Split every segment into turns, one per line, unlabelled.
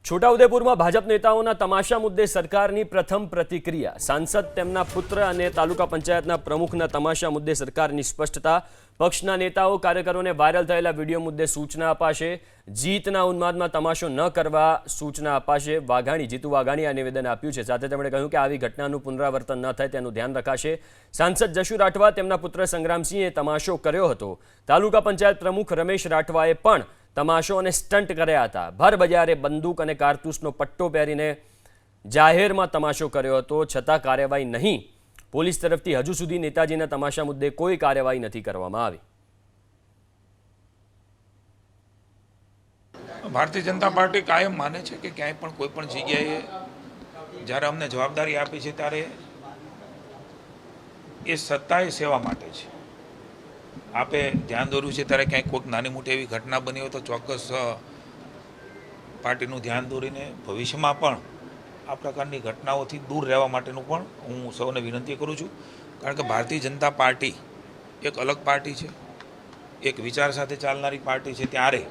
છોટાઉદેપુરમાં ભાજપ નેતાઓના તમાશા મુદ્દે સરકારની પ્રથમ પ્રતિક્રિયા। સાંસદ તેમના પુત્ર અને તાલુકા પંચાયતના પ્રમુખના તમાશા મુદ્દે સરકારની સ્પષ્ટતા। પક્ષના નેતાઓ કાર્યકરોને વાયરલ થયેલા વિડીયો મુદ્દે સૂચના અપાશે। જીતના ઉન્માદમાં તમાશો ન કરવા સૂચના અપાશે। જીતુ વાઘાણી આ નિવેદન આપ્યું છે। સાથે તેમણે કહ્યું કે આવી ઘટનાનું પુનરાવર્તન ન થાય તેનું ધ્યાન રખાશે। સાંસદ જશુ રાઠવા તેમના પુત્ર સંગ્રામસિંહે તમાશો કર્યો હતો। તાલુકા પંચાયત પ્રમુખ રમેશ રાઠવાએ પણ તમાશો અને સ્ટન્ટ કર્યા હતા। ભર બજારે બંદૂક અને કારતૂસનો પટ્ટો પહેરીને જાહેરમાં તમાશો કર્યો હતો, છતાં કાર્યવાહી નહીં। પોલીસ તરફથી હજુ સુધી નેતાજીના તમાશા મુદ્દે કોઈ કાર્યવાહી નથી કરવામાં આવી।
ભારતીય જનતા પાર્ટી કાયમ માને છે કે ક્યાંય પણ કોઈ પણ જગ્યાએ જ્યારે અમને જવાબદારી આપી છે ત્યારે એ સત્તાએ સેવા માટે છે। આપે ધ્યાન દોર્યું છે ત્યારે ક્યાંય કોઈક નાની મોટી એવી ઘટના બની હોય તો ચોક્કસ પાર્ટીનું ધ્યાન દોરીને ભવિષ્યમાં પણ આ પ્રકારની ઘટનાઓથી દૂર રહેવા માટેનું પણ હું સૌને વિનંતી કરું છું। કારણ કે ભારતીય જનતા પાર્ટી એક અલગ પાર્ટી છે, એક વિચાર સાથે ચાલનારી પાર્ટી છે। ત્યારે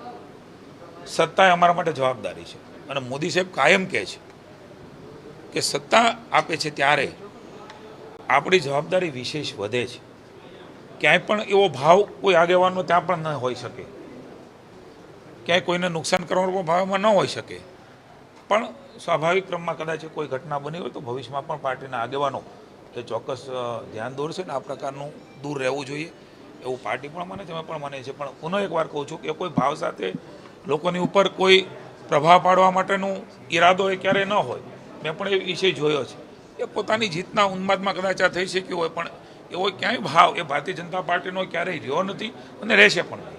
સત્તા અમારા માટે જવાબદારી છે અને મોદી સાહેબ કાયમ કહે છે કે સત્તા આપે છે ત્યારે આપણી જવાબદારી વિશેષ વધે છે। ક્યાંય પણ એવો ભાવ કોઈ આગેવાનનો ત્યાં પણ ન હોઈ શકે, ક્યાંય કોઈને નુકસાન કરવાનો ભાવમાં ન હોઈ શકે, પણ સ્વાભાવિક ક્રમમાં કદાચ કોઈ ઘટના બની હોય તો ભવિષ્યમાં પણ પાર્ટીના આગેવાનો એ ચોક્કસ ધ્યાન દોરશે ને આ પ્રકારનું દૂર રહેવું જોઈએ એવું પાર્ટી પણ માને છે, અમે પણ માને છે। પણ પુનઃ એકવાર કહું છું કે કોઈ ભાવ સાથે લોકોની ઉપર કોઈ પ્રભાવ પાડવા માટેનો ઈરાદો એ ક્યારેય ન હોય। મેં પણ એ વિષય જોયો છે। એ પોતાની જીતના ઉન્માદમાં કદાચ આ થઈ શક્યું હોય, પણ એવો ક્યાંય ભાવ એ ભારતીય જનતા પાર્ટીનો ક્યારેય રહ્યો નથી અને રહેશે પણ।